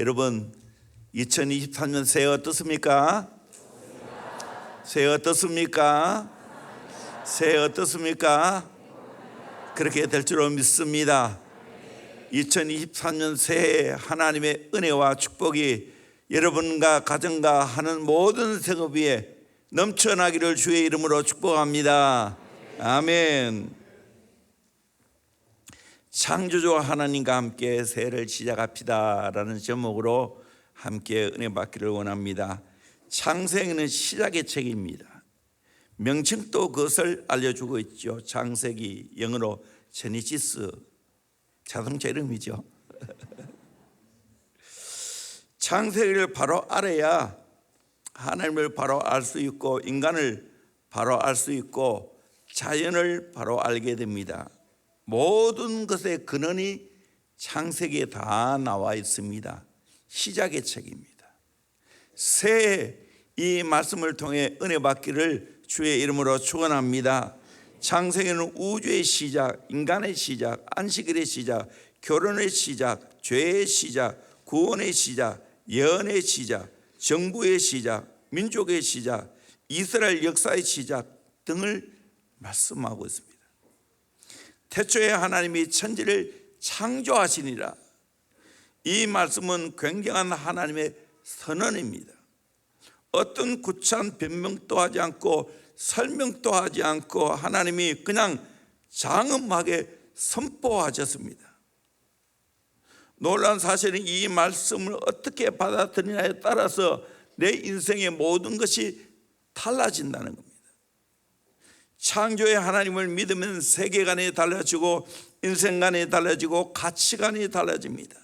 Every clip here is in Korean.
여러분 2023년 새해 어떻습니까? 새해 어떻습니까? 새해 어떻습니까? 그렇게 될 줄로 믿습니다. 2023년 새해 하나님의 은혜와 축복이 여러분과 가정과 하는 모든 생업 위에 넘쳐나기를 주의 이름으로 축복합니다. 아멘. 창조주 하나님과 함께 새해를 시작합시다 라는 제목으로 함께 은혜 받기를 원합니다. 창세기는 시작의 책입니다. 명칭도 그것을 알려주고 있죠. 창세기, 영어로 제니시스, 자동차 이름이죠. 창세기를 바로 알아야 하나님을 바로 알 수 있고 인간을 바로 알 수 있고 자연을 바로 알게 됩니다. 모든 것의 근원이 창세기에 다 나와 있습니다. 시작의 책입니다. 새해 이 말씀을 통해 은혜 받기를 주의 이름으로 축원합니다. 창세기는 우주의 시작, 인간의 시작, 안식일의 시작, 결혼의 시작, 죄의 시작, 구원의 시작, 예언의 시작, 정부의 시작, 민족의 시작, 이스라엘 역사의 시작 등을 말씀하고 있습니다. 태초에 하나님이 천지를 창조하시니라. 이 말씀은 굉장한 하나님의 선언입니다. 어떤 구차한 변명도 하지 않고 설명도 하지 않고 하나님이 그냥 장엄하게 선포하셨습니다. 놀라운 사실은 이 말씀을 어떻게 받아들이냐에 따라서 내 인생의 모든 것이 달라진다는 겁니다. 창조의 하나님을 믿으면 세계관이 달라지고 인생관이 달라지고 가치관이 달라집니다.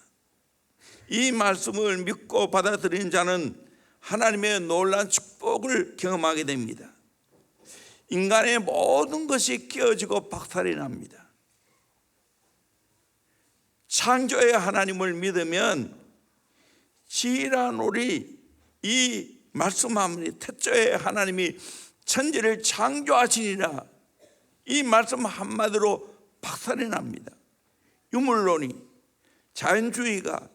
이 말씀을 믿고 받아들이는 자는 하나님의 놀라운 축복을 경험하게 됩니다. 인간의 모든 것이 깨어지고 박살이 납니다. 창조의 하나님을 믿으면 지혜란 우리 이 말씀하니 태초에 하나님이 천지를 창조하시니라. 이 말씀 한마디로 박살이 납니다. 유물론이, 자연주의가,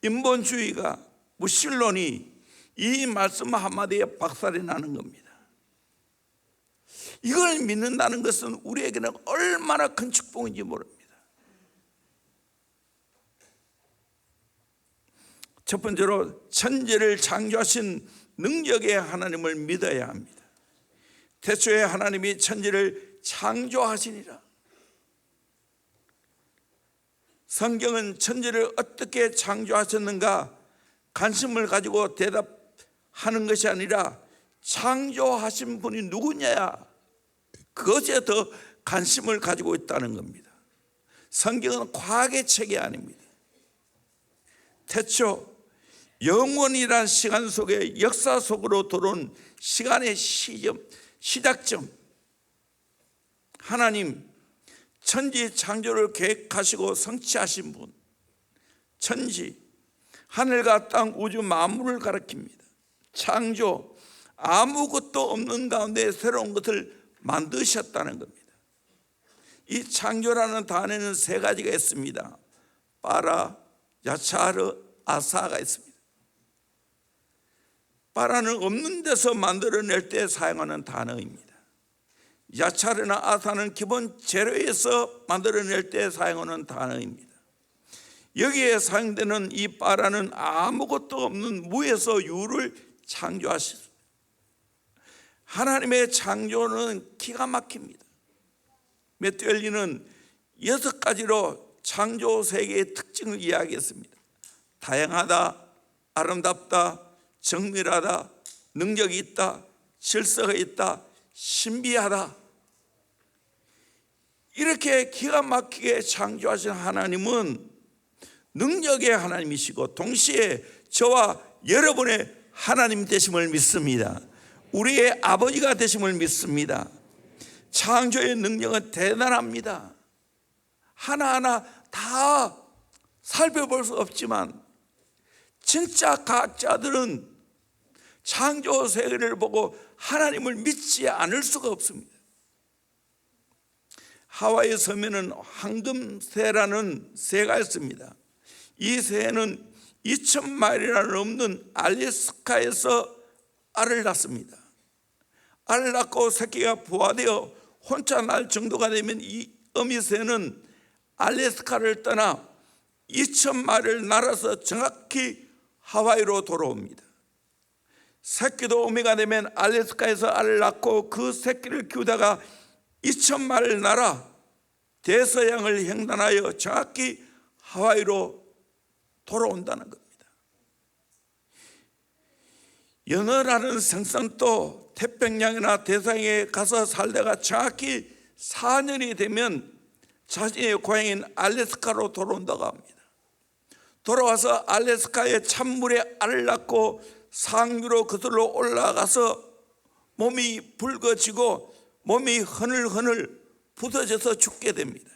인본주의가, 무신론이 이 말씀 한마디에 박살이 나는 겁니다. 이걸 믿는다는 것은 우리에게는 얼마나 큰 축복인지 모릅니다. 첫 번째로 천지를 창조하신 능력의 하나님을 믿어야 합니다. 태초에 하나님이 천지를 창조하시니라. 성경은 천지를 어떻게 창조하셨는가 관심을 가지고 대답하는 것이 아니라 창조하신 분이 누구냐, 그것에 더 관심을 가지고 있다는 겁니다. 성경은 과학의 책이 아닙니다. 태초 영원이란 시간 속에 역사 속으로 들어온 시간의 시작점, 하나님 천지 창조를 계획하시고 성취하신 분, 천지, 하늘과 땅, 우주 만물을 가리킵니다. 창조, 아무것도 없는 가운데 새로운 것을 만드셨다는 겁니다. 이 창조라는 단어는 세 가지가 있습니다. 빠라, 야차르, 아사가 있습니다. 빠라는 없는 데서 만들어낼 때 사용하는 단어입니다. 야차르나 아사는 기본 재료에서 만들어낼 때 사용하는 단어입니다. 여기에 사용되는 이 빠라는 아무것도 없는 무에서 유를 창조하셨습니다. 하나님의 창조는 기가 막힙니다. 메뚜엘리는 6가지로 창조 세계의 특징을 이야기했습니다. 다양하다, 아름답다, 정밀하다, 능력이 있다, 질서가 있다, 신비하다. 이렇게 기가 막히게 창조하신 하나님은 능력의 하나님이시고 동시에 저와 여러분의 하나님 되심을 믿습니다. 우리의 아버지가 되심을 믿습니다. 창조의 능력은 대단합니다. 하나하나 다 살펴볼 수 없지만 진짜 과학자들은 창조 세계를 보고 하나님을 믿지 않을 수가 없습니다. 하와이 섬에는 황금새라는 새가 있습니다. 이 새는 2,000마일이나 넘는 알래스카에서 알을 낳습니다. 알을 낳고 새끼가 부화되어 혼자 날 정도가 되면 이 어미새는 알래스카를 떠나 2,000마일을 날아서 정확히 하와이로 돌아옵니다. 새끼도 어미가 되면 알래스카에서 알을 낳고 그 새끼를 키우다가 2,000마일을 날아 대서양을 횡단하여 정확히 하와이로 돌아온다는 겁니다. 연어라는 생선도 태평양이나 대서양에 가서 살다가 정확히 4년이 되면 자신의 고향인 알래스카로 돌아온다고 합니다. 돌아와서 알래스카의 찬물에 알을 낳고 상류로 그들로 올라가서 몸이 붉어지고 몸이 흐늘흐늘 부서져서 죽게 됩니다.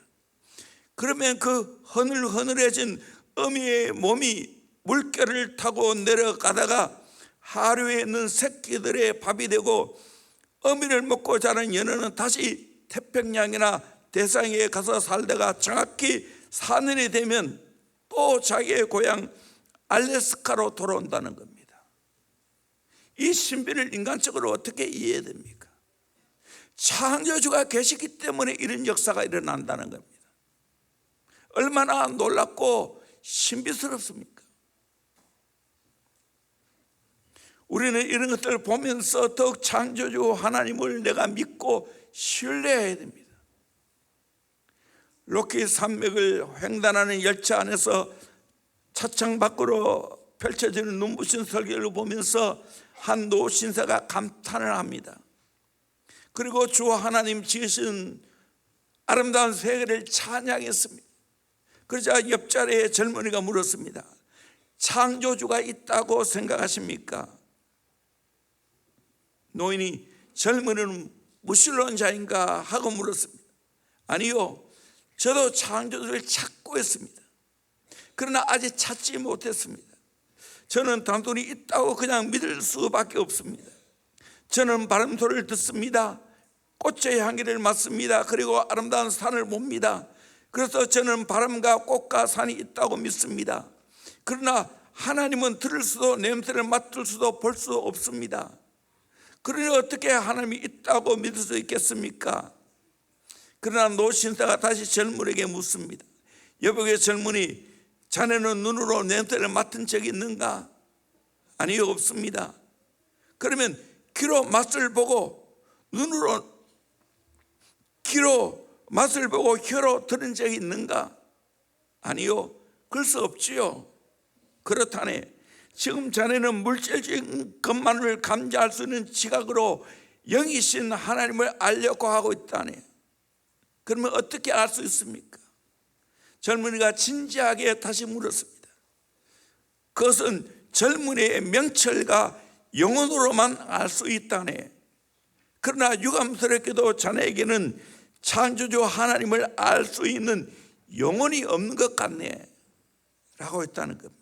그러면 그 흐늘흐늘해진 어미의 몸이 물결을 타고 내려가다가 하류에 있는 새끼들의 밥이 되고 어미를 먹고 자란 연어는 다시 태평양이나 대서양에 가서 살다가 정확히 4년이 되면 또 자기의 고향 알래스카로 돌아온다는 겁니다. 이 신비를 인간적으로 어떻게 이해해야 됩니까? 창조주가 계시기 때문에 이런 역사가 일어난다는 겁니다. 얼마나 놀랍고 신비스럽습니까? 우리는 이런 것들을 보면서 더욱 창조주 하나님을 내가 믿고 신뢰해야 됩니다. 로키 산맥을 횡단하는 열차 안에서 차창 밖으로 펼쳐지는 눈부신 설계를 보면서 한 노신사가 감탄을 합니다. 그리고 주 하나님 지으신 아름다운 세계를 찬양했습니다. 그러자 옆자리에 젊은이가 물었습니다. 창조주가 있다고 생각하십니까? 노인이 젊은이는 무신론자인가 하고 물었습니다. 아니요, 저도 창조주를 찾고 있습니다. 그러나 아직 찾지 못했습니다. 저는 단순히 있다고 그냥 믿을 수밖에 없습니다. 저는 바람 소리를 듣습니다. 꽃의 향기를 맡습니다. 그리고 아름다운 산을 봅니다. 그래서 저는 바람과 꽃과 산이 있다고 믿습니다. 그러나 하나님은 들을 수도 냄새를 맡을 수도 볼 수 없습니다. 그러니 어떻게 하나님이 있다고 믿을 수 있겠습니까? 그러나 노신사가 다시 젊은이에게 묻습니다. 여보게 젊은이, 자네는 눈으로 냄새를 맡은 적이 있는가? 아니요, 없습니다. 그러면 귀로 맛을 보고 귀로 맛을 보고 혀로 들은 적이 있는가? 아니요, 그럴 수 없지요. 그렇다네. 지금 자네는 물질적인 것만을 감지할 수 있는 지각으로 영이신 하나님을 알려고 하고 있다네. 그러면 어떻게 알 수 있습니까? 젊은이가 진지하게 다시 물었습니다. 그것은 젊은이의 명철과 영혼으로만 알 수 있다네. 그러나 유감스럽게도 자네에게는 창조주 하나님을 알 수 있는 영혼이 없는 것 같네 라고 했다는 겁니다.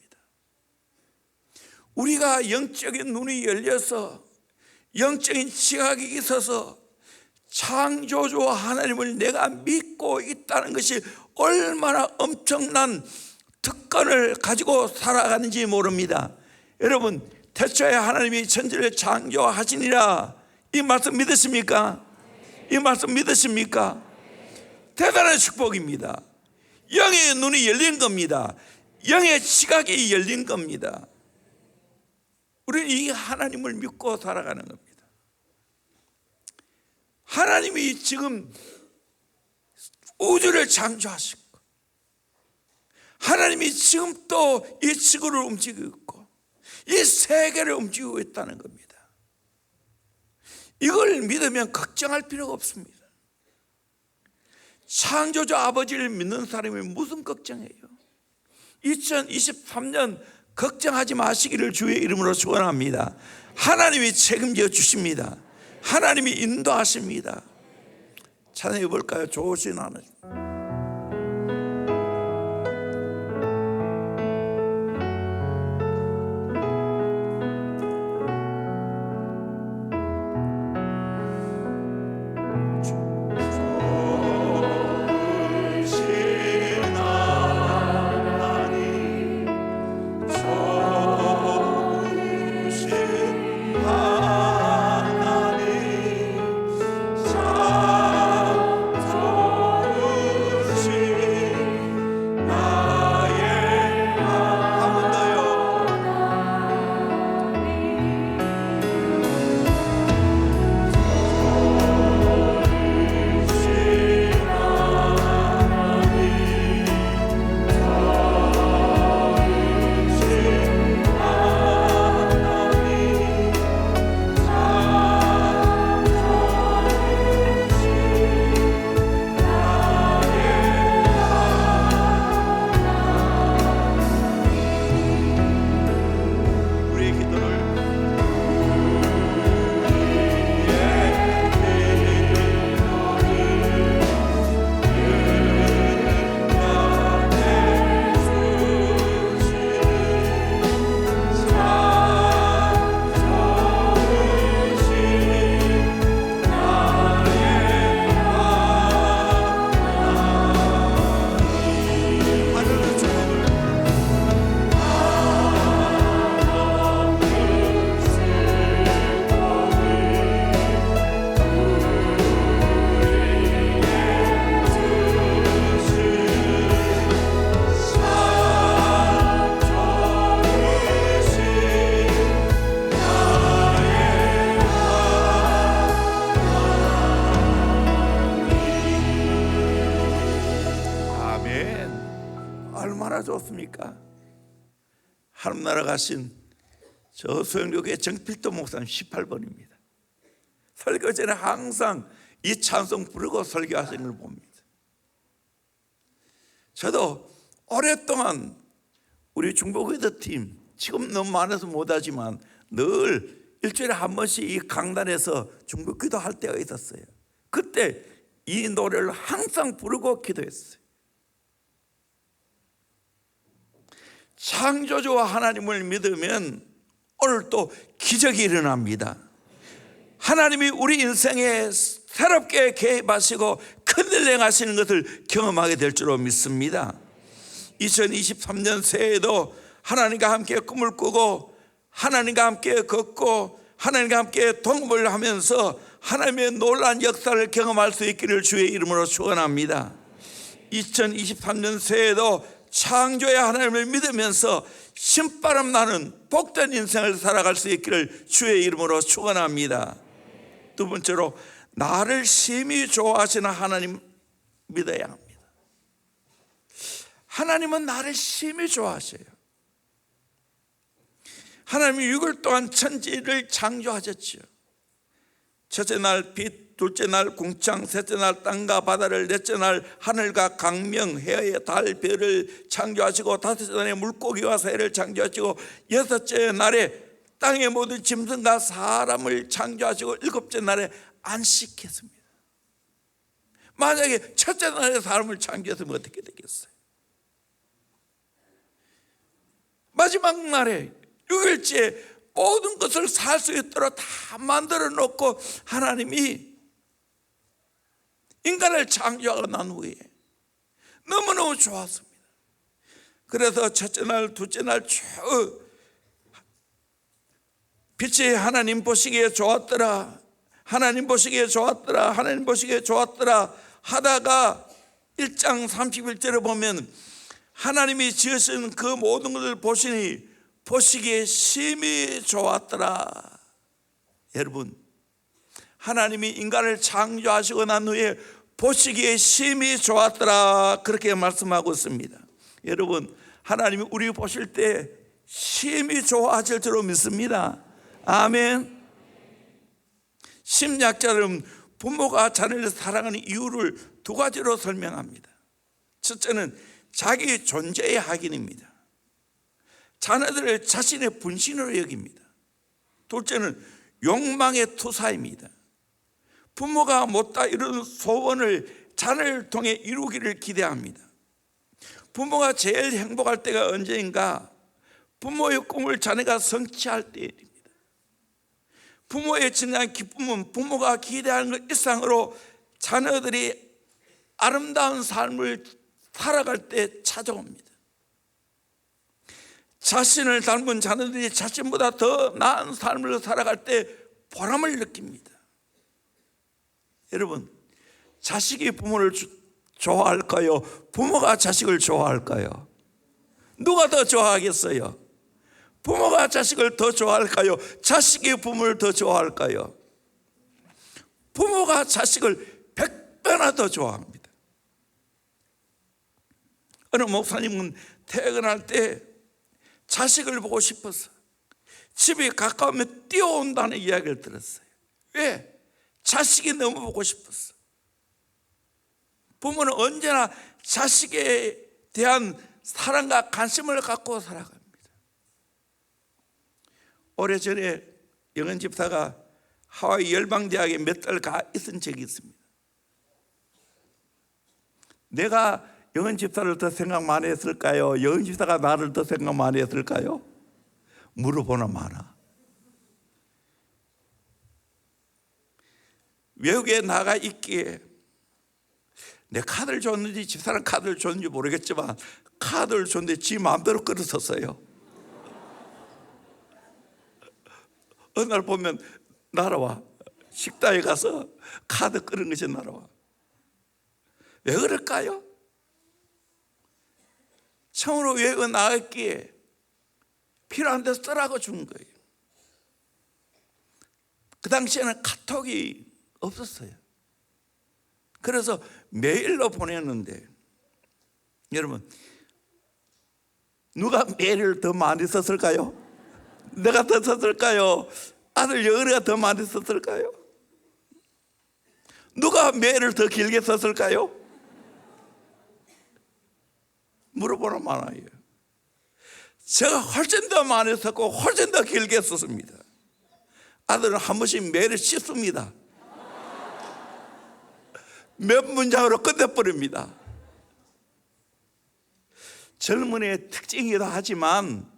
우리가 영적인 눈이 열려서 영적인 지각이 있어서 창조주 하나님을 내가 믿고 있다는 것이 얼마나 엄청난 특권을 가지고 살아가는지 모릅니다. 여러분, 태초에 하나님이 천지를 창조하시니라, 이 말씀 믿으십니까? 이 말씀 믿으십니까? 대단한 축복입니다. 영의 눈이 열린 겁니다. 영의 지각이 열린 겁니다. 우리는 이 하나님을 믿고 살아가는 겁니다. 하나님이 지금 우주를 창조하시고 하나님이 지금 또 이 지구를 움직이고 있고 이 세계를 움직이고 있다는 겁니다. 이걸 믿으면 걱정할 필요가 없습니다. 창조주 아버지를 믿는 사람이 무슨 걱정해요? 2023년 걱정하지 마시기를 주의 이름으로 축원합니다. 하나님이 책임져 주십니다. 하나님이 인도하십니다. 찬양해 볼까요? 좋으신 하나님. 좋으신 하나님, 하나님 나라 가신 저 소영교회 정필도 목사님 18번입니다. 설교 전에 항상 이 찬송 부르고 설교하시는 걸 봅니다. 저도 오랫동안 우리 중보기도 팀, 지금 너무 많아서 못하지만 늘 일주일에 한 번씩 이 강단에서 중보기도 할 때가 있었어요. 그때 이 노래를 항상 부르고 기도했어요. 창조주 하나님을 믿으면 오늘 또 기적이 일어납니다. 하나님이 우리 인생에 새롭게 개입하시고 큰일 행하시는 것을 경험하게 될 줄로 믿습니다. 2023년 새해에도 하나님과 함께 꿈을 꾸고 하나님과 함께 걷고 하나님과 함께 동업을 하면서 하나님의 놀라운 역사를 경험할 수 있기를 주의 이름으로 축원합니다. 2023년 새해에도 창조의 하나님을 믿으면서 신바람 나는 복된 인생을 살아갈 수 있기를 주의 이름으로 축원합니다. 두 번째로 나를 심히 좋아하시는 하나님 믿어야 합니다. 하나님은 나를 심히 좋아하셔요. 하나님이 6일 동안 천지를 창조하셨죠. 첫째 날 빛, 둘째 날 궁창, 셋째 날 땅과 바다를, 넷째 날 하늘과 강명, 해의 달, 별을 창조하시고 다섯째 날에 물고기와 새를 창조하시고 여섯째 날에 땅의 모든 짐승과 사람을 창조하시고 일곱째 날에 안식했습니다. 만약에 첫째 날에 사람을 창조했으면 어떻게 되겠어요? 마지막 날에 6일째 모든 것을 살 수 있도록 다 만들어 놓고 하나님이 인간을 창조하고 난 후에 너무너무 좋았습니다. 그래서 첫째 날, 둘째 날 쭉 빛이 하나님 보시기에 좋았더라, 하나님 보시기에 좋았더라, 하나님 보시기에 좋았더라 하다가 1장 31절에 보면 하나님이 지으신 그 모든 것을 보시니 보시기에 심히 좋았더라. 여러분, 하나님이 인간을 창조하시고 난 후에 보시기에 심히 좋았더라 그렇게 말씀하고 있습니다. 여러분, 하나님이 우리 보실 때 심히 좋아하실 줄로 믿습니다. 아멘. 심리학자들은 부모가 자녀를 사랑하는 이유를 두 가지로 설명합니다. 첫째는 자기 존재의 확인입니다. 자녀들을 자신의 분신으로 여깁니다. 둘째는 욕망의 투사입니다. 부모가 못다 이루는 소원을 자녀를 통해 이루기를 기대합니다. 부모가 제일 행복할 때가 언제인가? 부모의 꿈을 자녀가 성취할 때입니다. 부모의 진정한 기쁨은 부모가 기대하는 것 이상으로 자녀들이 아름다운 삶을 살아갈 때 찾아옵니다. 자신을 닮은 자녀들이 자신보다 더 나은 삶을 살아갈 때 보람을 느낍니다. 여러분, 자식이 부모를 좋아할까요? 부모가 자식을 좋아할까요? 누가 더 좋아하겠어요? 부모가 자식을 더 좋아할까요? 자식이 부모를 더 좋아할까요? 부모가 자식을 100배나 더 좋아합니다. 어느 목사님은 퇴근할 때 자식을 보고 싶어서 집이 가까우면 뛰어온다는 이야기를 들었어요. 왜? 자식이 너무 보고 싶었어. 부모는 언제나 자식에 대한 사랑과 관심을 갖고 살아갑니다. 오래전에 영은 집사가 하와이 열방대학에 몇 달 가 있은 적이 있습니다. 내가 영은 집사를 더 생각 많이 했을까요? 영은 집사가 나를 더 생각 많이 했을까요? 물어보나 마나. 외국에 나가 있기에 내 카드를 줬는지 집사람 카드를 줬는지 모르겠지만 카드를 줬는데 지 마음대로 끌어섰어요. 어느 날 보면 날아와. 식당에 가서 카드 끄는 것이 날아와. 왜 그럴까요? 처음으로 외국 나갔기에 필요한 데 쓰라고 준 거예요. 그 당시에는 카톡이 없었어요. 그래서 메일로 보냈는데, 여러분, 누가 매를 더 많이 썼을까요? 내가 더 썼을까요? 아들 여은이가 더 많이 썼을까요? 누가 매를 더 길게 썼을까요? 물어보는 많아요. 제가 훨씬 더 많이 썼고 훨씬 더 길게 썼습니다. 아들은 한 번씩 매를 씹습니다. 몇 문장으로 끝내버립니다. 젊은이의 특징이기도 하지만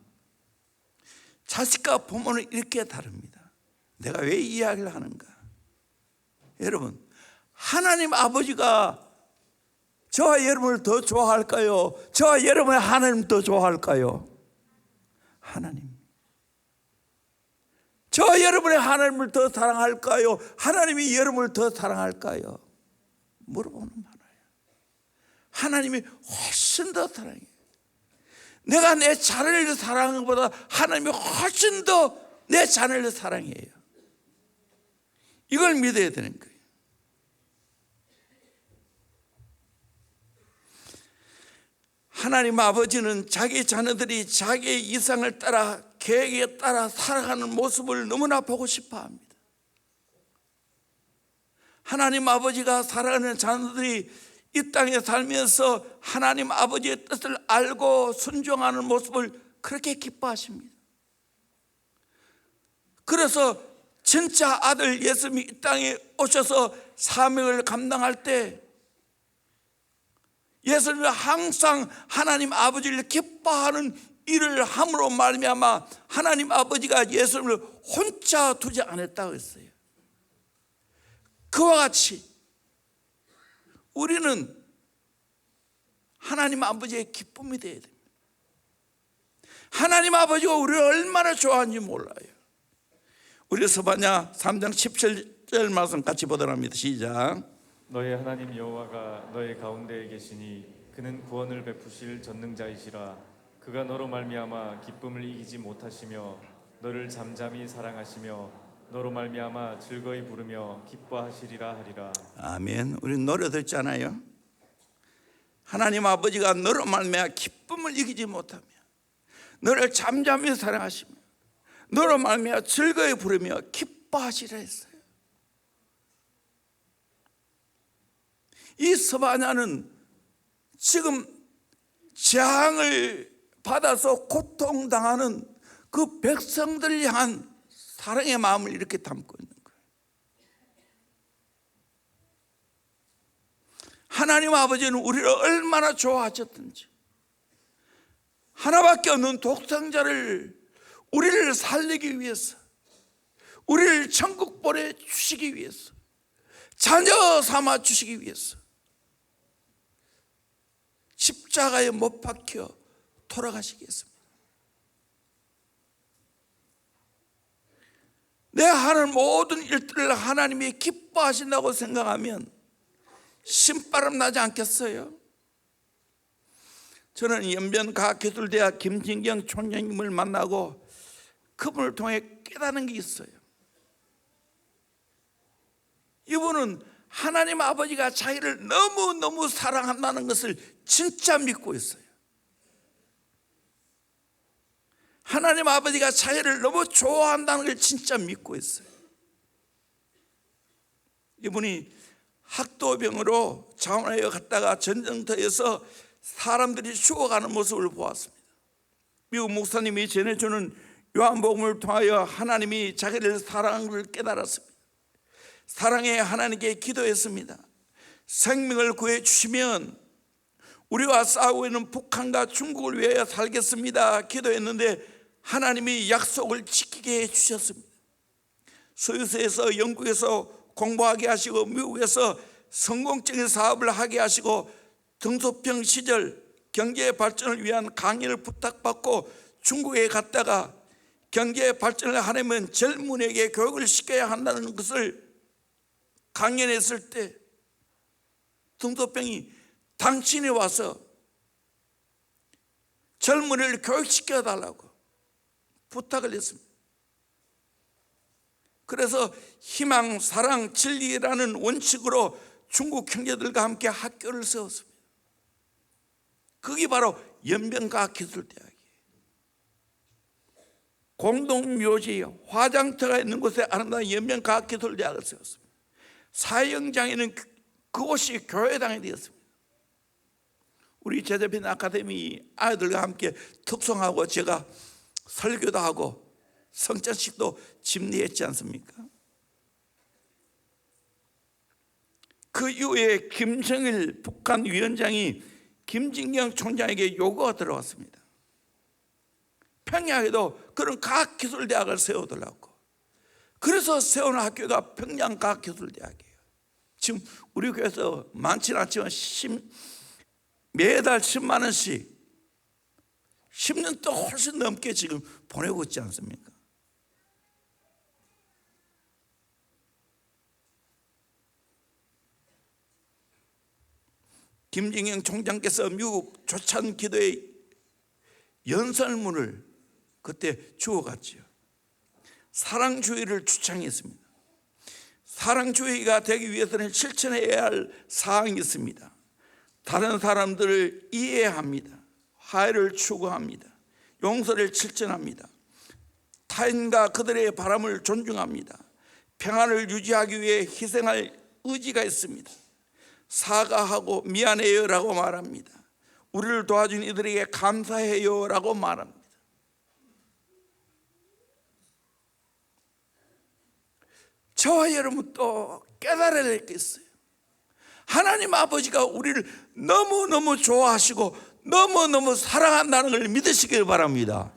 자식과 부모는 이렇게 다릅니다. 내가 왜 이 이야기를 하는가? 여러분, 하나님 아버지가 저와 여러분을 더 좋아할까요? 저와 여러분의 하나님 더 좋아할까요? 하나님. 저와 여러분의 하나님을 더 사랑할까요? 하나님이 여러분을 더 사랑할까요? 물어보는 많아요. 하나님이 훨씬 더 사랑해요. 내가 내 자녀를 사랑하는 것보다 하나님이 훨씬 더 내 자녀를 사랑해요. 이걸 믿어야 되는 거예요. 하나님 아버지는 자기 자녀들이 자기의 이상을 따라 계획에 따라 살아가는 모습을 너무나 보고 싶어 합니다. 하나님 아버지가 사랑하는 자녀들이 이 땅에 살면서 하나님 아버지의 뜻을 알고 순종하는 모습을 그렇게 기뻐하십니다. 그래서 진짜 아들 예수님이 이 땅에 오셔서 사명을 감당할 때 예수님은 항상 하나님 아버지를 기뻐하는 일을 함으로 말미암아 하나님 아버지가 예수님을 혼자 두지 않았다고 했어요. 그와 같이 우리는 하나님 아버지의 기쁨이 되어야 됩니다. 하나님 아버지가 우리를 얼마나 좋아하는지 몰라요. 우리 스바냐 3장 17절 말씀 같이 보도록 합니다. 시작. 너의 하나님 여호와가 너의 가운데에 계시니 그는 구원을 베푸실 전능자이시라. 그가 너로 말미암아 기쁨을 이기지 못하시며 너를 잠잠히 사랑하시며 너로 말미암아 즐거이 부르며 기뻐하시리라 하리라. 아멘. 우리 노래 듣잖아요. 하나님 아버지가 너로 말미암아 기쁨을 이기지 못하며 너를 잠잠히 사랑하시며 너로 말미암아 즐거이 부르며 기뻐하시라 했어요. 이 스바냐는 지금 재앙을 받아서 고통당하는 그 백성들을 향한 사랑의 마음을 이렇게 담고 있는 거예요. 하나님 아버지는 우리를 얼마나 좋아하셨든지 하나밖에 없는 독생자를 우리를 살리기 위해서, 우리를 천국 보내주시기 위해서, 자녀 삼아 주시기 위해서 십자가에 못 박혀 돌아가시겠습니다. 내 하는 모든 일들을 하나님이 기뻐하신다고 생각하면 신바람 나지 않겠어요? 저는 연변과학기술대학 김진경 총장님을 만나고 그분을 통해 깨닫는 게 있어요. 이분은 하나님 아버지가 자기를 너무너무 사랑한다는 것을 진짜 믿고 있어요. 하나님 아버지가 자기를 너무 좋아한다는 걸 진짜 믿고 있어요. 이분이 학도병으로 자원하에 갔다가 전쟁터에서 사람들이 죽어가는 모습을 보았습니다. 미국 목사님이 전해주는 요한복음을 통하여 하나님이 자기를 사랑하는 걸 깨달았습니다. 사랑의 하나님께 기도했습니다. 생명을 구해 주시면 우리와 싸우고 있는 북한과 중국을 위하여 살겠습니다. 기도했는데 하나님이 약속을 지키게 해 주셨습니다. 스위스에서 영국에서 공부하게 하시고 미국에서 성공적인 사업을 하게 하시고 등소평 시절 경제 발전을 위한 강의를 부탁받고 중국에 갔다가 경제 발전을 하려면 젊은이에게 교육을 시켜야 한다는 것을 강연했을 때 등소평이 당신이 와서 젊은이를 교육시켜 달라고 부탁을 했습니다. 그래서 희망, 사랑, 진리라는 원칙으로 중국 형제들과 함께 학교를 세웠습니다. 그게 바로 연변과학기술대학이에요. 공동묘지 화장터가 있는 곳에 아름다운 연명과학기술대학을 세웠습니다. 사형장에는 그곳이 교회당이 되었습니다. 우리 제자빈 아카데미 아이들과 함께 특송하고 제가 설교도 하고 성찬식도 집례했지 않습니까? 그 이후에 김정일 북한 위원장이 김진경 총장에게 요구가 들어왔습니다. 평양에도 그런 과학기술대학을 세워달라고. 그래서 세운 학교가 평양과학기술대학이에요. 지금 우리 교회에서 많지는 않지만 매달 10만 원씩 10년 또 훨씬 넘게 지금 보내고 있지 않습니까? 김진경 총장께서 미국 조찬 기도의 연설문을 그때 주워갔지요. 사랑주의를 주창했습니다. 사랑주의가 되기 위해서는 실천해야 할 사항이 있습니다. 다른 사람들을 이해합니다. 화해를 추구합니다. 용서를 실천합니다. 타인과 그들의 바람을 존중합니다. 평안을 유지하기 위해 희생할 의지가 있습니다. 사과하고 미안해요 라고 말합니다. 우리를 도와준 이들에게 감사해요 라고 말합니다. 저와 여러분도 깨달아야 될 게 있어요. 하나님 아버지가 우리를 너무너무 좋아하시고 너무너무 사랑한다는 걸 믿으시길 바랍니다.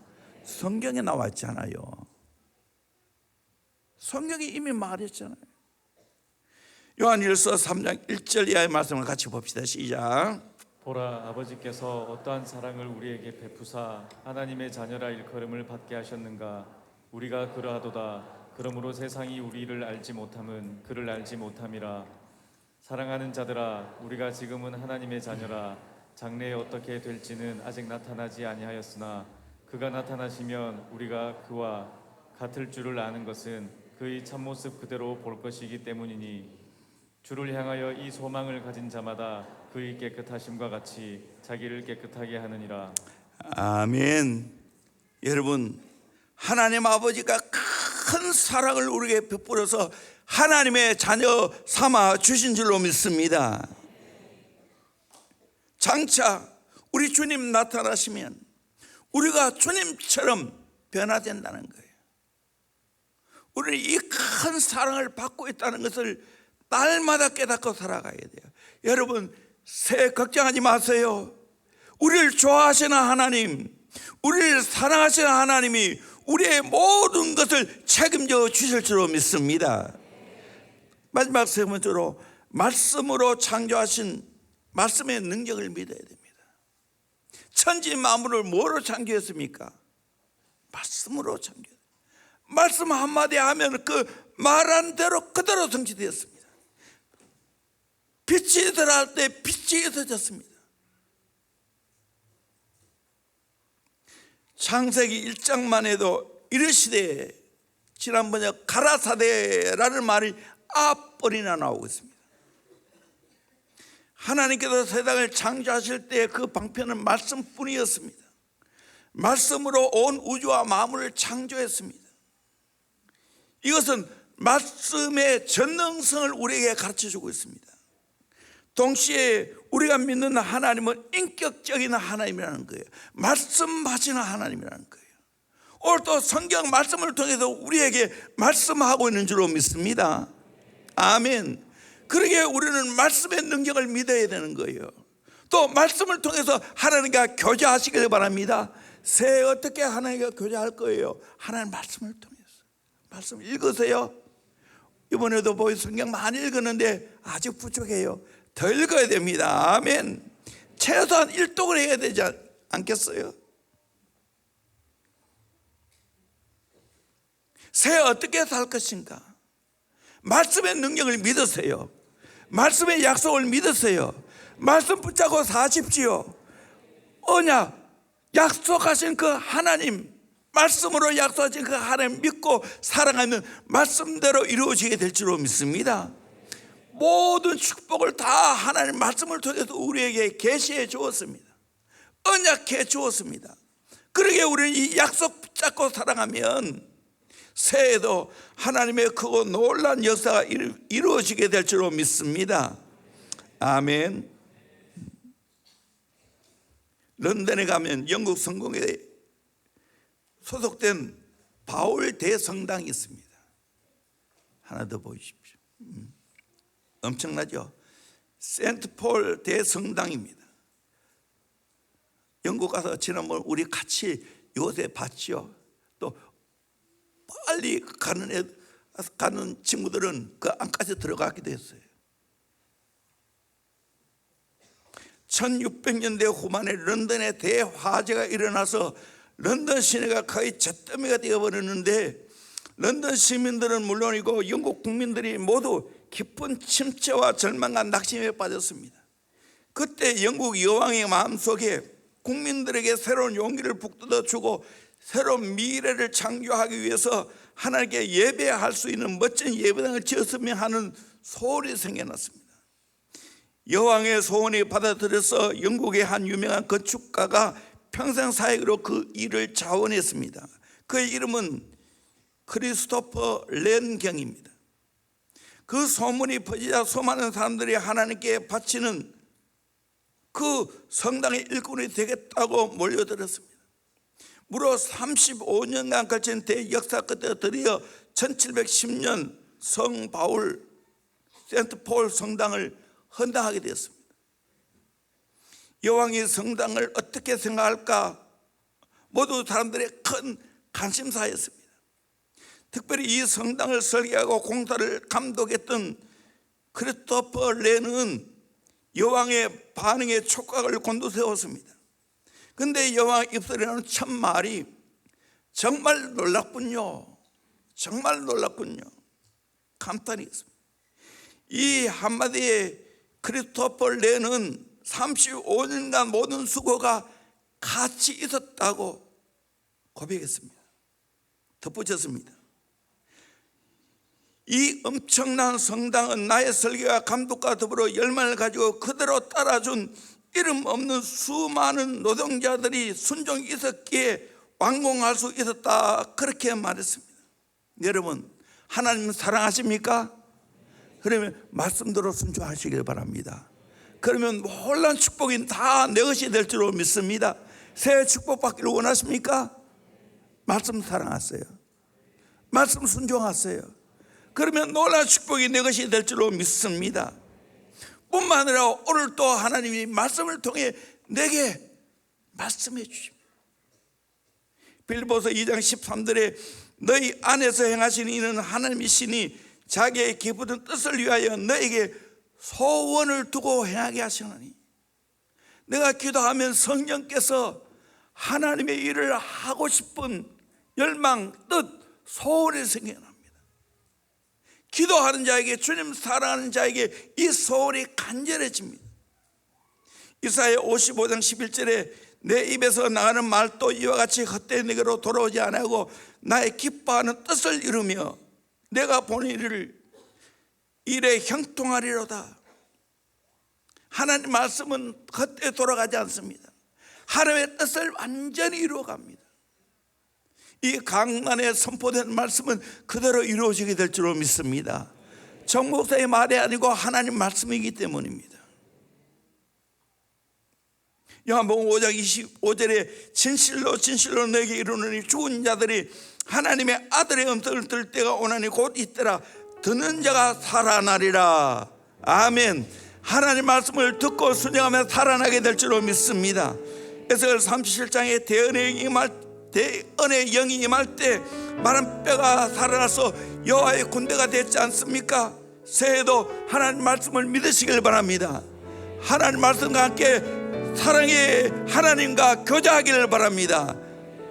성경에 나와 있잖아요. 성경이 이미 말했잖아요. 요한일서 3장 1절 이하의 말씀을 같이 봅시다. 시작. 보라, 아버지께서 어떠한 사랑을 우리에게 베푸사 하나님의 자녀라 일컬음을 받게 하셨는가. 우리가 그러하도다. 그러므로 세상이 우리를 알지 못함은 그를 알지 못함이라. 사랑하는 자들아, 우리가 지금은 하나님의 자녀라. 장래에 어떻게 될지는 아직 나타나지 아니하였으나 그가 나타나시면 우리가 그와 같을 줄을 아는 것은 그의 참모습 그대로 볼 것이기 때문이니, 주를 향하여 이 소망을 가진 자마다 그의 깨끗하심과 같이 자기를 깨끗하게 하느니라. 아멘. 여러분, 하나님 아버지가 큰 사랑을 우리에게 베풀어서 하나님의 자녀 삼아 주신 줄로 믿습니다. 장차 우리 주님 나타나시면 우리가 주님처럼 변화된다는 거예요. 우리는 이 큰 사랑을 받고 있다는 것을 날마다 깨닫고 살아가야 돼요. 여러분, 새해 걱정하지 마세요. 우리를 좋아하시는 하나님, 우리를 사랑하시는 하나님이 우리의 모든 것을 책임져 주실 줄로 믿습니다. 마지막 세 번째로, 말씀으로 창조하신 말씀의 능력을 믿어야 됩니다. 천지 만물을 뭐로 창조했습니까? 말씀으로 창조했습니다. 말씀 한마디 하면 그 말한 대로 그대로 성취되었습니다. 빛이 들어갈 때 빛이 있어졌습니다. 창세기 1장만 해도 이르시되, 지난번에 가라사대라는 말이 앞벌이나 나오고 있습니다. 하나님께서 세상을 창조하실 때 그 방편은 말씀뿐이었습니다. 말씀으로 온 우주와 만물을 창조했습니다. 이것은 말씀의 전능성을 우리에게 가르쳐주고 있습니다. 동시에 우리가 믿는 하나님은 인격적인 하나님이라는 거예요. 말씀하시는 하나님이라는 거예요. 오늘 또 성경 말씀을 통해서 우리에게 말씀하고 있는 줄로 믿습니다. 아멘. 그러기에 우리는 말씀의 능력을 믿어야 되는 거예요. 또 말씀을 통해서 하나님과 교제하시길 바랍니다. 새해 어떻게 하나님과 교제할 거예요? 하나님 말씀을 통해서. 말씀 읽으세요. 이번에도 보이 성경 많이 읽었는데 아직 부족해요. 더 읽어야 됩니다. 아멘. 최소한 1독을 해야 되지 않겠어요? 새해 어떻게 살 것인가? 말씀의 능력을 믿으세요. 말씀의 약속을 믿으세요. 말씀 붙잡고 사십시오. 언약, 약속하신 그 하나님, 말씀으로 약속하신 그 하나님 믿고 살아가면 말씀대로 이루어지게 될 줄로 믿습니다. 모든 축복을 다 하나님 말씀을 통해서 우리에게 계시해 주었습니다. 언약해 주었습니다. 그러기에 우리는 이 약속 붙잡고 살아가면 새해에도 하나님의 크고 놀라운 역사가 이루어지게 될 줄로 믿습니다. 아멘. 런던에 가면 영국 성공회에 소속된 바울 대성당이 있습니다. 하나 더 보십시오. 엄청나죠? 세인트폴 대성당입니다. 영국 가서 지난번 우리 같이 요새 봤죠. 또 빨리 가는 친구들은 그 안까지 들어가기도 했어요. 1600년대 후반에 런던에 대화재가 일어나서 런던 시내가 거의 잿더미가 되어버렸는데 런던 시민들은 물론이고 영국 국민들이 모두 깊은 침체와 절망과 낙심에 빠졌습니다. 그때 영국 여왕의 마음속에 국민들에게 새로운 용기를 북돋아 주고 새로운 미래를 창조하기 위해서 하나님께 예배할 수 있는 멋진 예배당을 지었으면 하는 소원이 생겨났습니다. 여왕의 소원이 받아들여서 영국의 한 유명한 건축가가 평생 사역으로 그 일을 자원했습니다. 그의 이름은 크리스토퍼 렌경입니다. 그 소문이 퍼지자 수많은 사람들이 하나님께 바치는 그 성당의 일꾼이 되겠다고 몰려들었습니다. 무려 35년간 걸친 대역사 끝에 드디어 1710년 성 바울 세인트폴 성당을 헌당하게 되었습니다. 여왕이 성당을 어떻게 생각할까 모두 사람들의 큰 관심사였습니다. 특별히 이 성당을 설계하고 공사를 감독했던 크리스토퍼 렌은 여왕의 반응에 촉각을 곤두세웠습니다. 그런데 여왕 입술에 나오는 첫 말이 정말 놀랍군요. 정말 놀랍군요. 감탄이 있습니다. 이 한마디에 크리스토퍼 렌은 35년간 모든 수고가 같이 있었다고 고백했습니다. 덧붙였습니다. 이 엄청난 성당은 나의 설계와 감독과 더불어 열망을 가지고 그대로 따라준 이름 없는 수많은 노동자들이 순종이 있었기에 완공할 수 있었다, 그렇게 말했습니다. 여러분, 하나님 사랑하십니까? 그러면 말씀대로 순종하시길 바랍니다. 그러면 놀라운 축복이 다 내 것이 될 줄로 믿습니다. 새해 축복받기를 원하십니까? 말씀 사랑하세요. 말씀 순종하세요. 그러면 놀라운 축복이 내 것이 될 줄로 믿습니다. 뿐만 아니라 오늘 또 하나님이 말씀을 통해 내게 말씀해 주십니다. 빌립보서 2장 13절에 너희 안에서 행하시는 이는 하나님이시니 자기의 기쁘던 뜻을 위하여 너에게 소원을 두고 행하게 하시나니. 내가 기도하면 성령께서 하나님의 일을 하고 싶은 열망, 뜻, 소원이 생겨납니다. 기도하는 자에게, 주님 사랑하는 자에게 이 소원이 간절해집니다. 이사야 55장 11절에 내 입에서 나가는 말도 이와 같이 헛되이 내게로 돌아오지 아니하고 나의 기뻐하는 뜻을 이루며 내가 보는 일에 형통하리로다. 하나님 말씀은 헛되이 돌아가지 않습니다. 하나님의 뜻을 완전히 이루어갑니다. 이 강단에 선포된 말씀은 그대로 이루어지게 될 줄로 믿습니다. 정 목사의 말이 아니고 하나님 말씀이기 때문입니다. 요한복음 5장 25절에 진실로 진실로 너에게 이르노니 죽은 자들이 하나님의 아들의 음성을 들을 때가 오나니 곧 이때라. 듣는 자가 살아나리라. 아멘. 하나님 말씀을 듣고 순종하며 살아나게 될 줄로 믿습니다. 에스겔 37장에 대언의 영이 임할 때 마른 뼈가 살아나서 여호와의 군대가 됐지 않습니까? 새해도 하나님 말씀을 믿으시길 바랍니다. 하나님 말씀과 함께 사랑의 하나님과 교제하기를 바랍니다.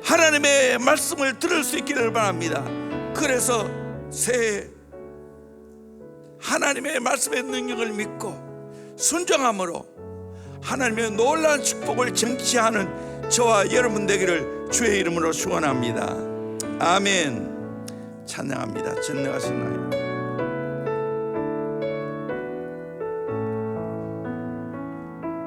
하나님의 말씀을 들을 수 있기를 바랍니다. 그래서 새해 하나님의 말씀의 능력을 믿고 순종함으로 하나님의 놀라운 축복을 정치하는 저와 여러분 되기를 주의 이름으로 축원합니다. 아멘. 찬양합니다. 전능하신 하나님.